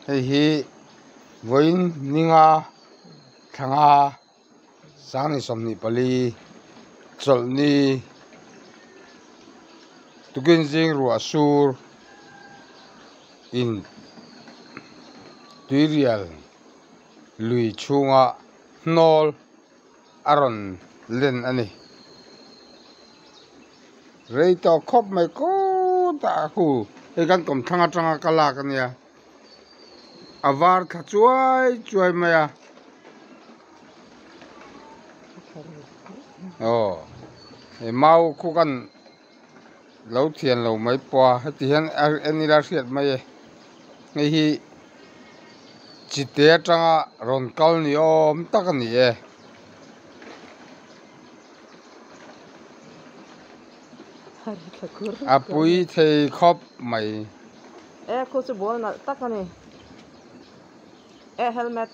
hi voin ninga thanga sangni somni pali cholni tukin jing ru asur in tuirial lui chunga hnol aron len ani reito khop mai ko ta khu ekan kom thanga tanga kala kania avar tha chuai maya e mau khu kan lo thian lo mai po hati hian anila hriat mai ngai hi chite tanga ron kal ni om tak ani apui thei khop mai khu chu bol na tak ani helmet